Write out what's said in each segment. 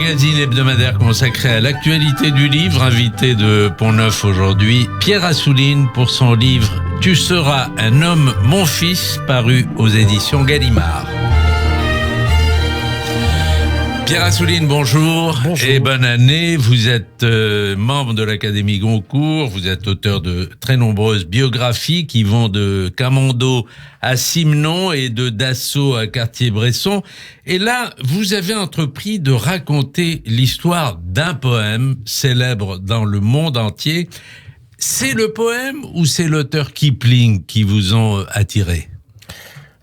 magazine hebdomadaire consacré à l'actualité du livre. Invité de Pont-Neuf aujourd'hui, Pierre Assouline pour son livre « Tu seras un homme, mon fils » paru aux éditions Gallimard. Pierre Assouline, bonjour. Bonjour. Et bonne année. Vous êtes membre de l'Académie Goncourt. Vous êtes auteur de très nombreuses biographies qui vont de Camondo à Simenon et de Dassault à Cartier-Bresson. Et là, vous avez entrepris de raconter l'histoire d'un poème célèbre dans le monde entier. C'est le poème ou c'est l'auteur Kipling qui vous ont attiré ?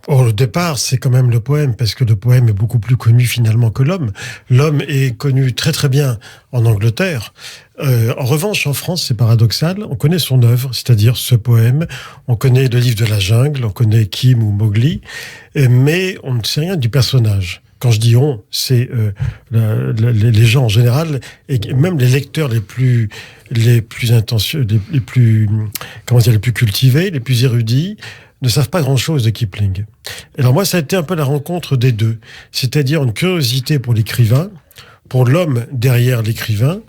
Au départ, c'est quand même le poème, parce que le poème est beaucoup plus connu finalement que l'homme. L'homme est connu très très bien en Angleterre. En revanche, en France, c'est paradoxal, on connaît son œuvre, c'est-à-dire ce poème, on connaît le livre de la jungle, on connaît Kim ou Mowgli, mais on ne sait rien du personnage. Quand je dis on, c'est les gens en général, et même les lecteurs les plus cultivés, les plus érudits, ne savent pas grand-chose de Kipling. Alors moi, ça a été un peu la rencontre des deux, c'est-à-dire une curiosité pour l'écrivain, pour l'homme derrière l'écrivain,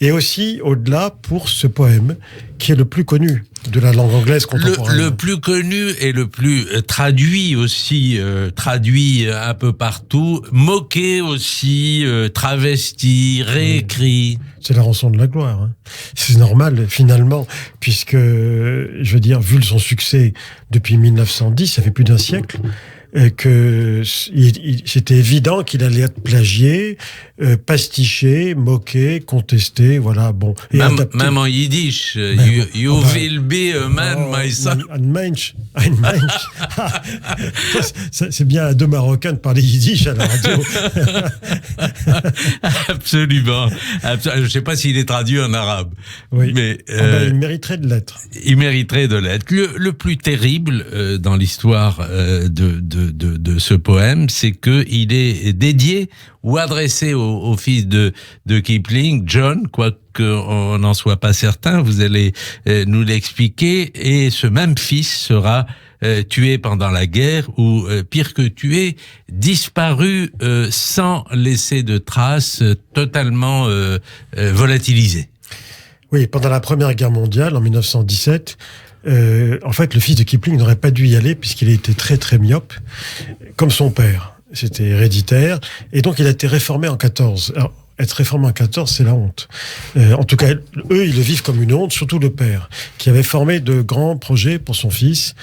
et aussi, au-delà, pour ce poème, qui est le plus connu de la langue anglaise contemporaine. Le plus connu et le plus traduit aussi, traduit un peu partout, moqué aussi, travesti, réécrit. C'est la rançon de la gloire. Hein. C'est normal, finalement, puisque, je veux dire, vu son succès depuis 1910, ça fait plus d'un siècle, que c'était évident qu'il allait être plagié, pastiché, moqué, contesté, voilà, bon. Et même en yiddish, you will be a man, my son. Ein Mensch. C'est bien à deux Marocains de parler yiddish à la radio. Absolument. Je ne sais pas s'il est traduit en arabe. Oui. Mais, il mériterait de l'être. Il mériterait de l'être. Le plus terrible dans l'histoire de ce poème, c'est qu'il est dédié ou adressé au fils de Kipling, John, quoique on n'en soit pas certain, vous allez nous l'expliquer, et ce même fils sera tué pendant la guerre, ou pire que tué, disparu sans laisser de traces, totalement volatilisé. Oui, pendant la Première Guerre mondiale, en 1917, en fait, le fils de Kipling n'aurait pas dû y aller puisqu'il était très très myope, comme son père. C'était héréditaire, et donc il a été réformé en 14. Alors, être réformé en 14, c'est la honte. En tout cas, eux, ils le vivent comme une honte, surtout le père, qui avait formé de grands projets pour son fils,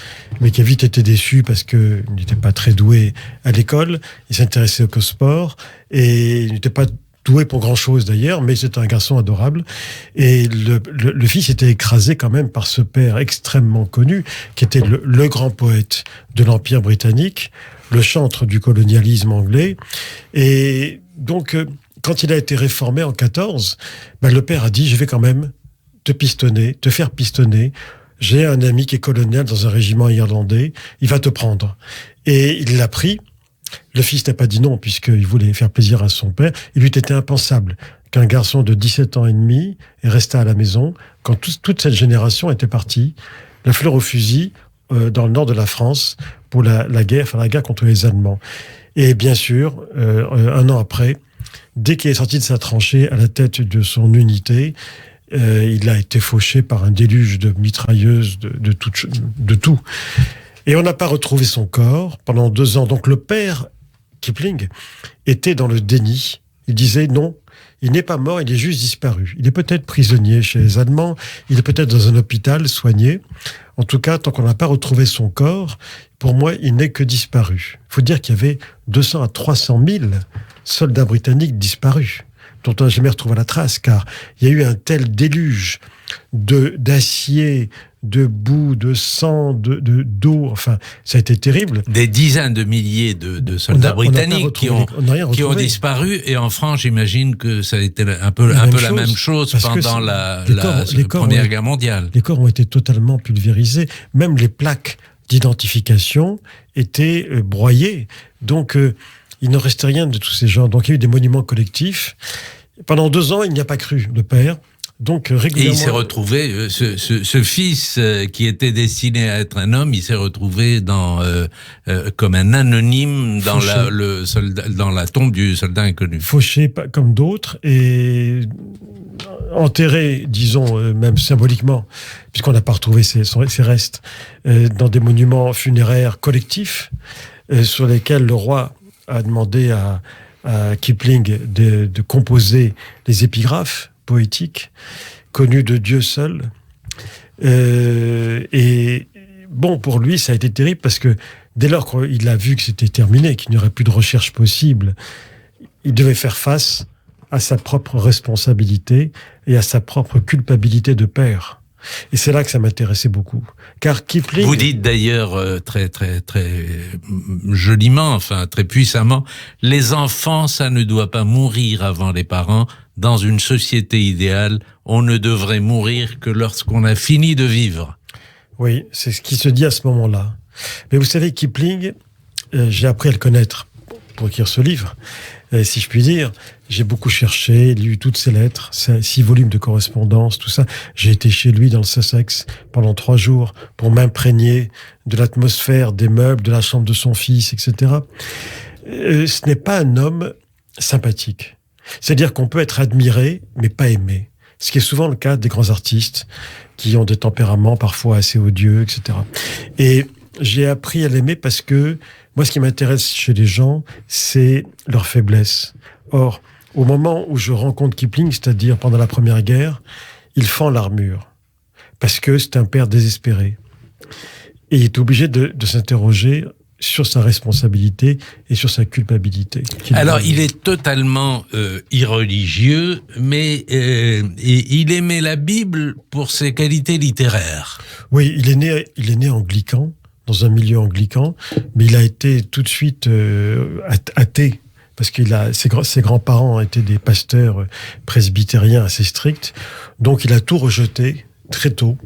mais qui a vite été déçu parce qu'il n'était pas très doué à l'école, il s'intéressait qu'au sport, et il n'était pas doué pour grand-chose d'ailleurs, mais c'était un garçon adorable. Et le fils était écrasé quand même par ce père extrêmement connu, qui était le grand poète de l'Empire britannique, le chantre du colonialisme anglais. Et donc, quand il a été réformé en 14, le père a dit « Je vais quand même te faire pistonner. J'ai un ami qui est colonel dans un régiment irlandais, il va te prendre. » Et il l'a pris. Le fils n'a pas dit non, puisqu'il voulait faire plaisir à son père. Il lui était impensable qu'un garçon de 17 ans et demi restait à la maison quand toute cette génération était partie, la fleur au fusil, dans le nord de la France, pour la guerre contre les Allemands. Et bien sûr, un an après, dès qu'il est sorti de sa tranchée à la tête de son unité, il a été fauché par un déluge de mitrailleuses, de tout. Et on n'a pas retrouvé son corps pendant 2 ans. Donc le père, Kipling, était dans le déni. Il disait non, il n'est pas mort, il est juste disparu. Il est peut-être prisonnier chez les Allemands, il est peut-être dans un hôpital soigné. En tout cas, tant qu'on n'a pas retrouvé son corps, pour moi, il n'est que disparu. Il faut dire qu'il y avait 200 à 300 000 soldats britanniques disparus, dont on n'a jamais retrouvé la trace, car il y a eu un tel déluge d'acier, de boue, de sang, d'eau, enfin, ça a été terrible. Des dizaines de milliers de soldats britanniques qui ont disparu, et en France, j'imagine que ça a été un peu la même chose pendant la Première Guerre mondiale. Les corps ont été totalement pulvérisés, même les plaques d'identification étaient broyées, donc il ne restait rien de tous ces gens. Donc il y a eu des monuments collectifs. Pendant 2 ans, il n'y a pas cru, le père. Donc Et régulièrement. il s'est retrouvé, ce fils qui était destiné à être un homme, il s'est retrouvé comme un anonyme dans dans la tombe du soldat inconnu. Fauché comme d'autres et enterré, disons, même symboliquement, puisqu'on n'a pas retrouvé ses restes, dans des monuments funéraires collectifs, sur lesquels le roi a demandé à Kipling de composer les épigraphes poétiques connues de Dieu seul. Et bon, pour lui, ça a été terrible parce que dès lors qu'il a vu que c'était terminé, qu'il n'y aurait plus de recherche possible, il devait faire face à sa propre responsabilité et à sa propre culpabilité de père. Et c'est là que ça m'intéressait beaucoup. Car Kipling... Vous dites d'ailleurs très joliment, enfin très puissamment, les enfants, ça ne doit pas mourir avant les parents. Dans une société idéale, on ne devrait mourir que lorsqu'on a fini de vivre. Oui, c'est ce qui se dit à ce moment-là. Mais vous savez, Kipling, j'ai appris à le connaître pour écrire ce livre, si je puis dire. J'ai beaucoup cherché, lu toutes ses lettres, 6 volumes de correspondance, tout ça. J'ai été chez lui dans le Sussex pendant 3 jours pour m'imprégner de l'atmosphère, des meubles, de la chambre de son fils, etc. Ce n'est pas un homme sympathique. C'est-à-dire qu'on peut être admiré, mais pas aimé. Ce qui est souvent le cas des grands artistes qui ont des tempéraments parfois assez odieux, etc. Et j'ai appris à l'aimer parce que moi, ce qui m'intéresse chez les gens, c'est leur faiblesse. Or, au moment où je rencontre Kipling, c'est-à-dire pendant la Première Guerre, il fend l'armure parce que c'est un père désespéré. Et il est obligé de s'interroger sur sa responsabilité et sur sa culpabilité. Alors, il est totalement irreligieux, mais il aimait la Bible pour ses qualités littéraires. Oui, il est né anglican, dans un milieu anglican, mais il a été tout de suite athée, parce que ses grands-parents étaient des pasteurs presbytériens assez stricts, donc il a tout rejeté très tôt.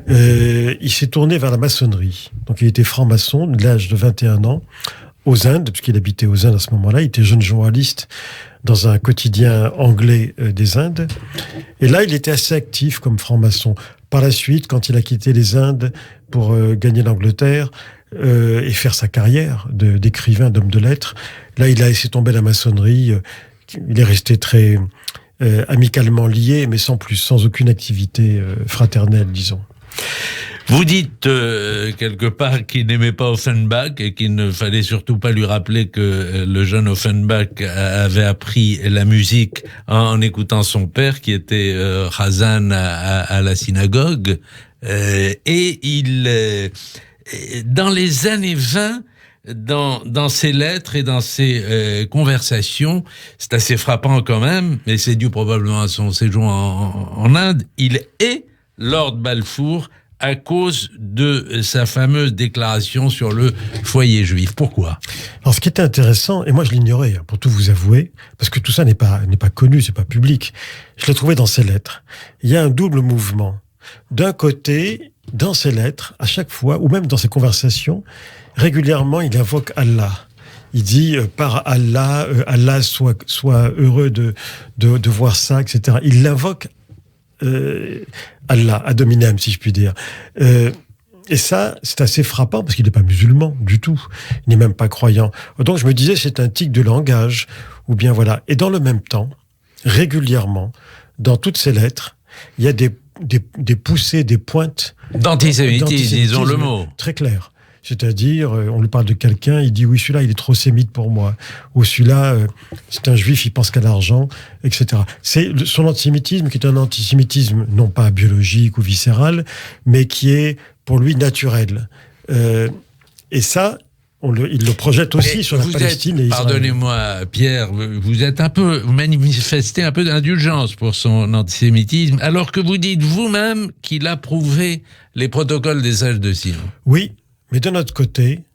Il s'est tourné vers la maçonnerie. Donc il était franc-maçon de l'âge de 21 ans aux Indes, puisqu'il habitait aux Indes à ce moment-là. Il était jeune journaliste dans un quotidien anglais des Indes. Et là, il était assez actif comme franc-maçon. Par la suite, quand il a quitté les Indes pour gagner l'Angleterre et faire sa carrière d'écrivain, d'homme de lettres, là, il a laissé tomber la maçonnerie. Il est resté très amicalement lié, mais sans plus, sans aucune activité fraternelle, disons. Vous dites quelque part qu'il n'aimait pas Offenbach et qu'il ne fallait surtout pas lui rappeler que le jeune Offenbach avait appris la musique en écoutant son père qui était Chazan à la synagogue. Et dans les années 20, dans ses lettres et dans ses conversations, c'est assez frappant quand même, mais c'est dû probablement à son séjour en Inde, il est Lord Balfour à cause de sa fameuse déclaration sur le foyer juif. Pourquoi ? Alors, ce qui était intéressant, et moi je l'ignorais, pour tout vous avouer, parce que tout ça n'est pas connu, c'est pas public, je l'ai trouvé dans ses lettres. Il y a un double mouvement. D'un côté, dans ses lettres, à chaque fois, ou même dans ses conversations, régulièrement, il invoque Allah. Il dit, par Allah, Allah soit heureux de voir ça, etc. Il l'invoque Allah, ad hominem, si je puis dire. Et ça, c'est assez frappant, parce qu'il n'est pas musulman du tout. Il n'est même pas croyant. Donc je me disais, c'est un tic de langage, ou bien voilà. Et dans le même temps, régulièrement, dans toutes ces lettres, il y a des poussées, des pointes d'antisémitisme, disons le mot. Très clair. C'est-à-dire, on lui parle de quelqu'un, il dit « oui, celui-là, il est trop sémite pour moi ». Ou celui-là, c'est un juif, il pense qu'à l'argent, etc. C'est son antisémitisme qui est un antisémitisme non pas biologique ou viscéral, mais qui est, pour lui, naturel. Et ça, il le projette aussi sur la Palestine et Israël. Pardonnez-moi, Pierre, vous manifestez un peu d'indulgence pour son antisémitisme, alors que vous dites vous-même qu'il a prouvé les protocoles des sages de Sion. Oui. Mais d'un autre côté,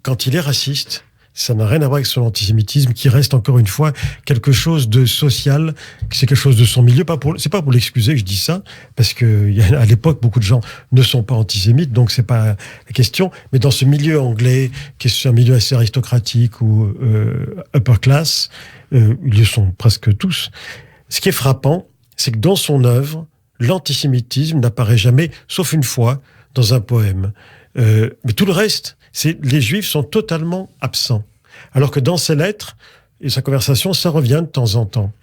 quand il est raciste, ça n'a rien à voir avec son antisémitisme, qui reste encore une fois quelque chose de social, c'est quelque chose de son milieu. C'est pas pour l'excuser que je dis ça, parce que à l'époque, beaucoup de gens ne sont pas antisémites, donc c'est pas la question. Mais dans ce milieu anglais, qui est un milieu assez aristocratique ou upper class, ils le sont presque tous. Ce qui est frappant, c'est que dans son œuvre, l'antisémitisme n'apparaît jamais, sauf une fois, dans un poème. Mais tout le reste, les Juifs sont totalement absents. Alors que dans ses lettres et sa conversation, ça revient de temps en temps.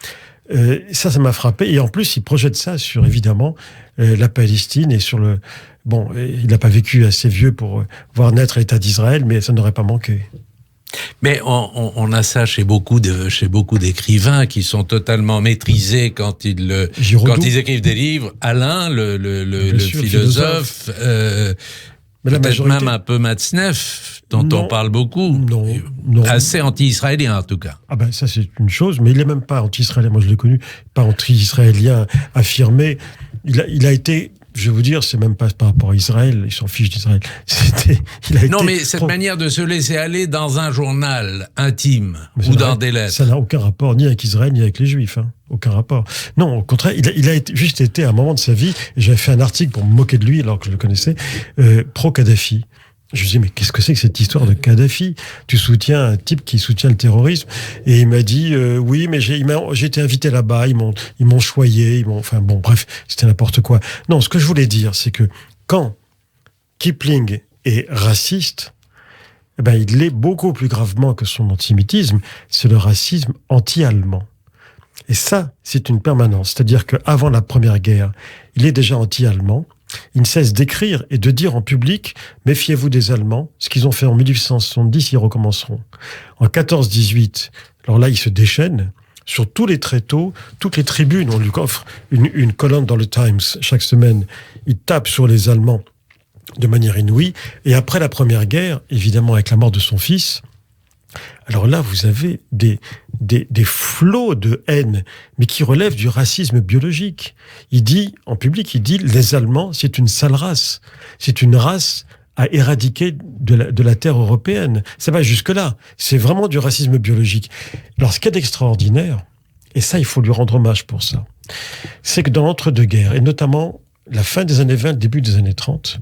Ça m'a frappé. Et en plus, il projette ça sur, évidemment, la Palestine et sur le... Bon, il n'a pas vécu assez vieux pour voir naître l'État d'Israël, mais ça n'aurait pas manqué. Mais on a ça chez beaucoup d'écrivains qui sont totalement maîtrisés quand ils écrivent des livres. Alain, le philosophe, peut-être même un peu Matzneff, dont on parle beaucoup. Non. Assez anti-israélien, en tout cas. Ah ben, ça, c'est une chose, mais il n'est même pas anti-israélien. Moi, je l'ai connu, pas anti-israélien affirmé. Il a été... Je vais vous dire, c'est même pas par rapport à Israël, ils s'en fichent d'Israël. Non, mais cette manière de se laisser aller dans un journal intime ou dans des lettres. Ça n'a aucun rapport ni avec Israël ni avec les Juifs. Aucun rapport. Non, au contraire, il a juste été à un moment de sa vie, et j'avais fait un article pour me moquer de lui alors que je le connaissais, pro-Kadhafi. Je lui dis, mais qu'est-ce que c'est que cette histoire de Kadhafi? Tu soutiens un type qui soutient le terrorisme. Et il m'a dit, oui, mais j'ai été invité là-bas, ils m'ont choyé, enfin bon, bref, c'était n'importe quoi. Non, ce que je voulais dire, c'est que quand Kipling est raciste, eh ben, il l'est beaucoup plus gravement que son antisémitisme, c'est le racisme anti-allemand. Et ça, c'est une permanence. C'est-à-dire qu'avant la Première Guerre, il est déjà anti-allemand. Il ne cesse d'écrire et de dire en public « Méfiez-vous des Allemands ». Ce qu'ils ont fait en 1870, ils recommenceront. En 14-18, alors là, il se déchaîne sur tous les tréteaux, toutes les tribunes. On lui offre une colonne dans le Times chaque semaine. Il tape sur les Allemands de manière inouïe. Et après la Première Guerre, évidemment avec la mort de son fils, alors là, vous avez des flots de haine, mais qui relèvent du racisme biologique. Il dit, en public, les Allemands, c'est une sale race. C'est une race à éradiquer de la terre européenne. Ça va jusque-là. C'est vraiment du racisme biologique. Alors, ce qu'il y a d'extraordinaire, et ça, il faut lui rendre hommage pour ça, c'est que dans l'entre-deux-guerres, et notamment la fin des années 20, le début des années 30,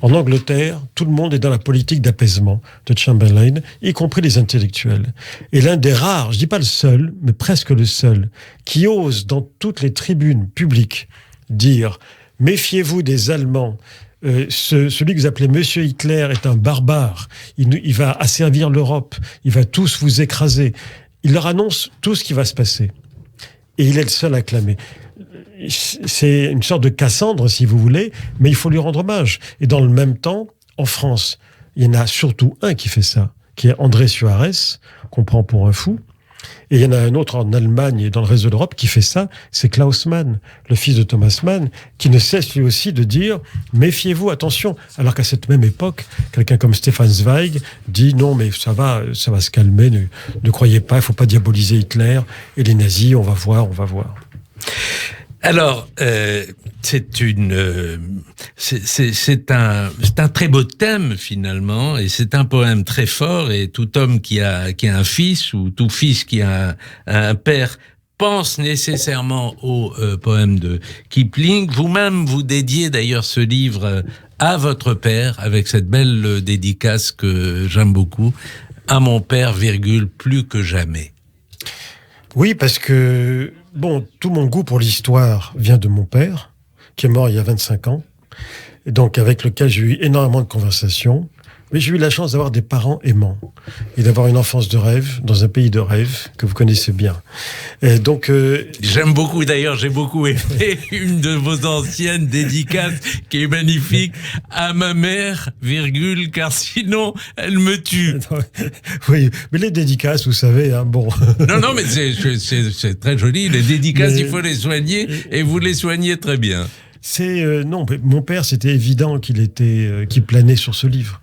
en Angleterre, tout le monde est dans la politique d'apaisement de Chamberlain, y compris les intellectuels. Et l'un des rares, je dis pas le seul, mais presque le seul, qui ose dans toutes les tribunes publiques dire « Méfiez-vous des Allemands, celui que vous appelez Monsieur Hitler est un barbare, il va asservir l'Europe, il va tous vous écraser ». Il leur annonce tout ce qui va se passer. Et il est le seul à clamer. C'est une sorte de Cassandre, si vous voulez, mais il faut lui rendre hommage. Et dans le même temps, en France, il y en a surtout un qui fait ça, qui est André Suarez, qu'on prend pour un fou. Et il y en a un autre en Allemagne et dans le reste de l'Europe qui fait ça, c'est Klaus Mann, le fils de Thomas Mann, qui ne cesse lui aussi de dire « Méfiez-vous, attention !» Alors qu'à cette même époque, quelqu'un comme Stefan Zweig dit « Non, mais ça va se calmer, ne croyez pas, il ne faut pas diaboliser Hitler et les nazis, on va voir. » Alors, c'est un très beau thème finalement, et c'est un poème très fort. Et tout homme qui a un fils, ou tout fils qui a un père, pense nécessairement au poème de Kipling. Vous-même, vous dédiez d'ailleurs ce livre à votre père avec cette belle dédicace que j'aime beaucoup, à mon père, plus que jamais. Oui, parce que tout mon goût pour l'histoire vient de mon père, qui est mort il y a 25 ans, et donc avec lequel j'ai eu énormément de conversations. Mais j'ai eu la chance d'avoir des parents aimants et d'avoir une enfance de rêve dans un pays de rêve que vous connaissez bien. Et donc, j'aime beaucoup, d'ailleurs, j'ai beaucoup aimé une de vos anciennes dédicaces qui est magnifique, à ma mère, car sinon elle me tue. Oui, mais les dédicaces, vous savez, bon. Non, mais c'est très joli. Les dédicaces, il faut les soigner, et vous les soignez très bien. Non, mais mon père, c'était évident qu'il planait sur ce livre.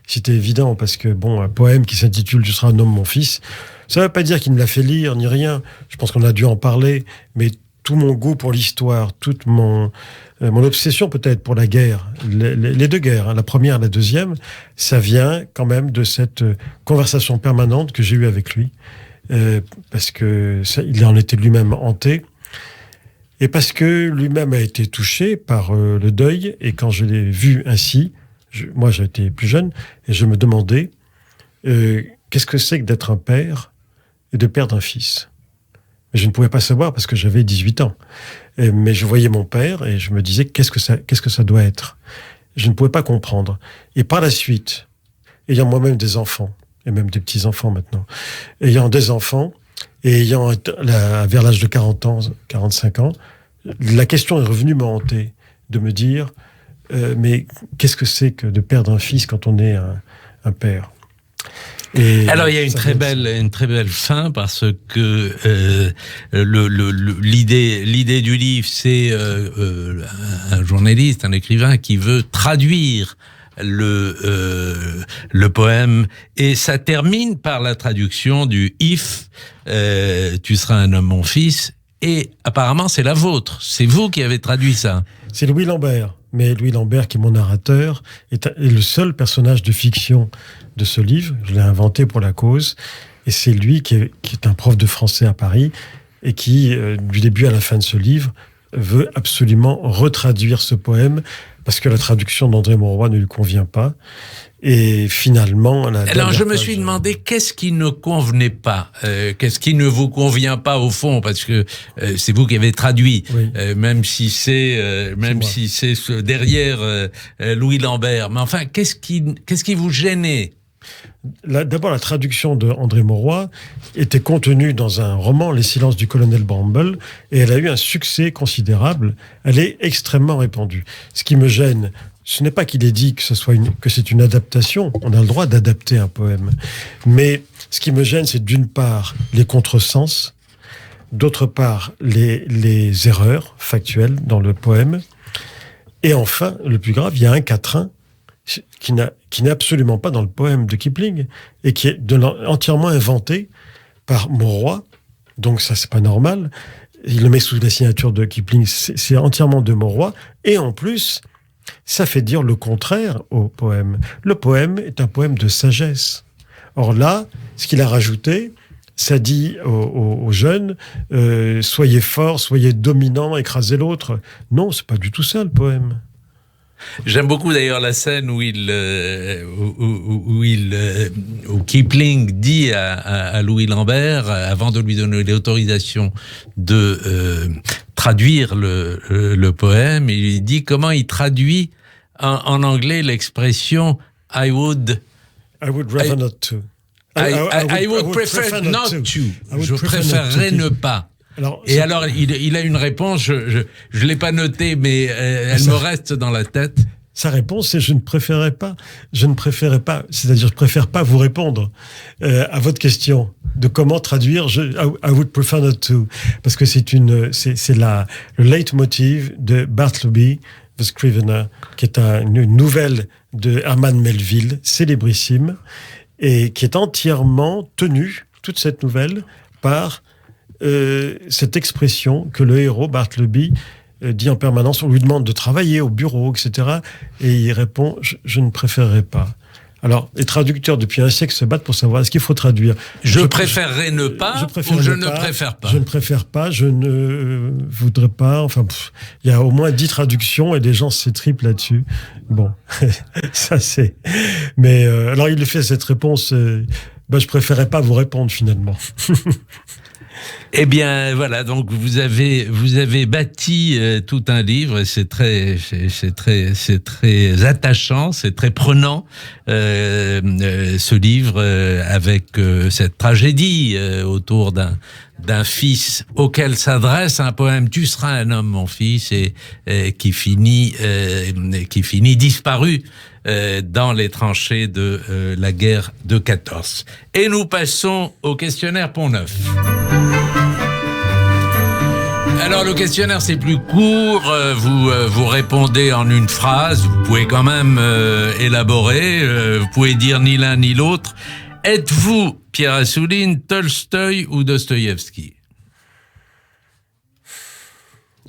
C'était évident parce que, un poème qui s'intitule « Tu seras un homme, mon fils », ça ne veut pas dire qu'il me l'a fait lire, ni rien. Je pense qu'on a dû en parler, mais tout mon goût pour l'histoire, toute mon obsession peut-être pour la guerre, les deux guerres, la première et la deuxième, ça vient quand même de cette conversation permanente que j'ai eue avec lui, parce que il en était lui-même hanté, et parce que lui-même a été touché par le deuil, et quand je l'ai vu ainsi, moi, j'étais plus jeune et je me demandais qu'est-ce que c'est que d'être un père et de perdre un fils. Mais je ne pouvais pas savoir parce que j'avais 18 ans. Mais je voyais mon père et je me disais qu'est-ce que ça doit être. Je ne pouvais pas comprendre. Et par la suite, ayant moi-même des enfants, et même des petits-enfants maintenant, ayant des enfants, et ayant, vers l'âge de 40 ans, 45 ans, la question est revenue me hanter, de me dire, mais qu'est-ce que c'est que de perdre un fils quand on est un père ? Et alors il y a une très belle fin parce que l'idée du livre, c'est un journaliste, un écrivain qui veut traduire le poème, et ça termine par la traduction du If tu seras un homme mon fils, et apparemment c'est la vôtre, c'est vous qui avez traduit ça. C'est Louis Lambert, mais Louis Lambert, qui est mon narrateur, est le seul personnage de fiction de ce livre. Je l'ai inventé pour la cause, et c'est lui qui est un prof de français à Paris, et qui, du début à la fin de ce livre, veut absolument retraduire ce poème, parce que la traduction d'André Mauroy ne lui convient pas. Et finalement... Alors je me suis demandé qu'est-ce qui ne convenait pas, qu'est-ce qui ne vous convient pas au fond, parce que c'est vous qui avez traduit, oui. Même si c'est derrière Louis Lambert. Mais enfin, qu'est-ce qui vous gênait ? D'abord, la traduction de André Mauroy était contenue dans un roman, Les silences du colonel Bramble, et elle a eu un succès considérable. Elle est extrêmement répandue. Ce qui me gêne, ce n'est pas qu'il ait dit que c'est une adaptation. On a le droit d'adapter un poème. Mais ce qui me gêne, c'est d'une part les contresens, d'autre part les erreurs factuelles dans le poème. Et enfin, le plus grave, il y a un quatrain qui n'est absolument pas dans le poème de Kipling et qui est entièrement inventé par Mauroy. Donc ça, c'est pas normal. Il le met sous la signature de Kipling. C'est entièrement de Mauroy. Et en plus, ça fait dire le contraire au poème. Le poème est un poème de sagesse. Or là, ce qu'il a rajouté, ça dit aux jeunes, soyez forts, soyez dominants, écrasez l'autre. Non, c'est pas du tout ça le poème. J'aime beaucoup d'ailleurs la scène où Kipling dit à Louis Lambert, avant de lui donner l'autorisation de traduire le poème, il lui dit comment il traduit en anglais l'expression I would rather not to. I would prefer not to. Je préférerais ne pas. Alors il a une réponse, je l'ai pas notée, mais elle me reste dans la tête. Sa réponse, c'est je ne préférais pas, c'est-à-dire je préfère pas vous répondre à votre question de comment traduire I would prefer not to, parce que c'est le leitmotiv de Bartleby the Scrivener, qui est une nouvelle de Herman Melville, célébrissime, et qui est entièrement tenue, toute cette nouvelle, par cette expression que le héros, Bartleby, dit en permanence. On lui demande de travailler au bureau, etc. Et il répond « je ne préférerais pas ». Alors, les traducteurs, depuis un siècle, se battent pour savoir est-ce qu'il faut traduire. Je préférerais ne pas ou je ne préfère pas. Je ne préfère pas, je ne voudrais pas. Enfin, il y a au moins 10 traductions et des gens s'étripent là-dessus. Bon, ça c'est... Mais alors, il fait cette réponse, je préférais pas vous répondre finalement. Eh bien, voilà. Donc, vous avez bâti tout un livre. Et c'est très attachant, c'est très prenant ce livre avec cette tragédie autour d'un fils auquel s'adresse un poème. Tu seras un homme, mon fils, et qui finit disparu dans les tranchées de la guerre de 14. Et nous passons au questionnaire Pont-Neuf. Alors le questionnaire c'est plus court, vous répondez en une phrase, vous pouvez quand même élaborer, vous pouvez dire ni l'un ni l'autre. Êtes-vous, Pierre Assouline, Tolstoï ou Dostoïevski ?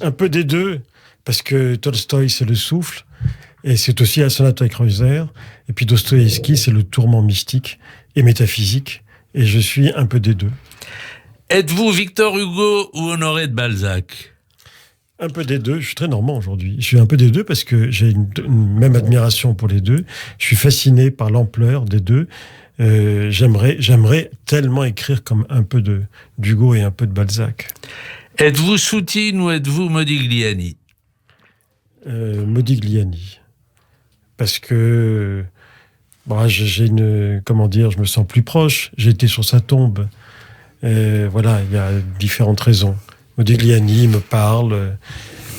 Un peu des deux, parce que Tolstoï c'est le souffle, et c'est aussi la sonate à Kreutzer, et puis Dostoïevski c'est le tourment mystique et métaphysique, et je suis un peu des deux. Êtes-vous Victor Hugo ou Honoré de Balzac ? Un peu des deux. Je suis très normand aujourd'hui. Je suis un peu des deux parce que j'ai une même admiration pour les deux. Je suis fasciné par l'ampleur des deux. J'aimerais tellement écrire comme un peu d'Hugo et un peu de Balzac. Êtes-vous Soutine ou êtes-vous Modigliani? Modigliani. Parce que j'ai je me sens plus proche. J'ai été sur sa tombe. Voilà, il y a différentes raisons. Modigliani me parle.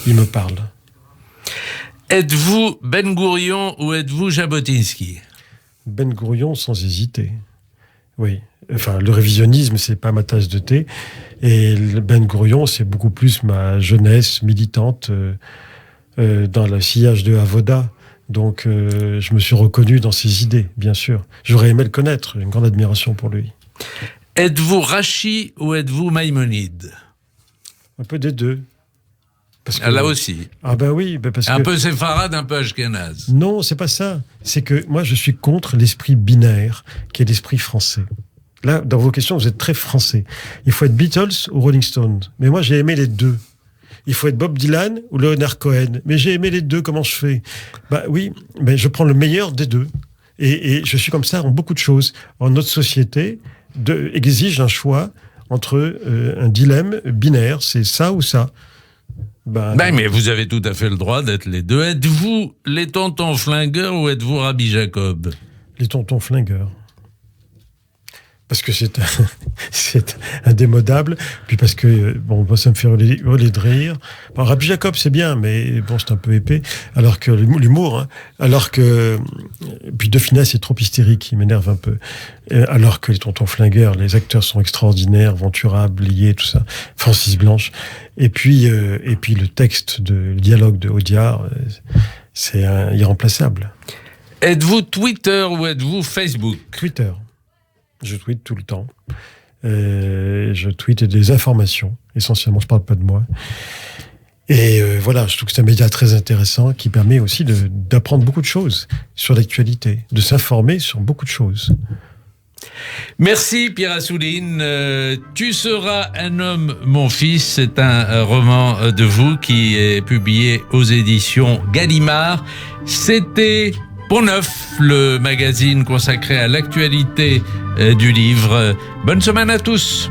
Il me parle. Êtes-vous Ben Gourion ou êtes-vous Jabotinsky? Ben Gourion sans hésiter. Oui. Enfin, le révisionnisme, c'est pas ma tasse de thé. Et le Ben Gourion, c'est beaucoup plus ma jeunesse militante dans le sillage de Avoda. Donc, je me suis reconnu dans ses idées, bien sûr. J'aurais aimé le connaître, une grande admiration pour lui. Êtes-vous Rachi ou êtes-vous Maïmonide? Un peu des deux. Parce que, là aussi. Ah ben oui, parce un que... peu séfarade, un peu ashkénaze. Non, c'est pas ça. C'est que moi, je suis contre l'esprit binaire, qui est l'esprit français. Là, dans vos questions, vous êtes très français. Il faut être Beatles ou Rolling Stones. Mais moi, j'ai aimé les deux. Il faut être Bob Dylan ou Leonard Cohen. Mais j'ai aimé les deux, comment je fais? Oui, mais je prends le meilleur des deux. Et je suis comme ça en beaucoup de choses. En notre société, exige un choix entre un dilemme binaire, c'est ça ou ça. Mais vous avez tout à fait le droit d'être les deux. Êtes-vous les tontons flingueurs ou êtes-vous Rabbi Jacob? Les tontons flingueurs. Parce que c'est indémodable, puis parce que, moi, ça me fait hurler de rire. Rabbi Jacob, c'est bien, mais bon, c'est un peu épais. Alors que l'humour, hein, puis De Funès est trop hystérique, il m'énerve un peu. Alors que les tontons flingueurs, les acteurs sont extraordinaires, Ventura, Blier, tout ça, Francis Blanche. Et puis le texte le dialogue de Audiard, c'est irremplaçable. Êtes-vous Twitter ou êtes-vous Facebook? Twitter. Je tweete tout le temps. Je tweete des informations, essentiellement, je ne parle pas de moi. Et voilà, je trouve que c'est un média très intéressant qui permet aussi d'apprendre beaucoup de choses sur l'actualité, de s'informer sur beaucoup de choses. Merci Pierre Assouline. Tu seras un homme, mon fils. C'est un roman de vous qui est publié aux éditions Gallimard. C'était Pont Neuf, le magazine consacré à l'actualité du livre. Bonne semaine à tous.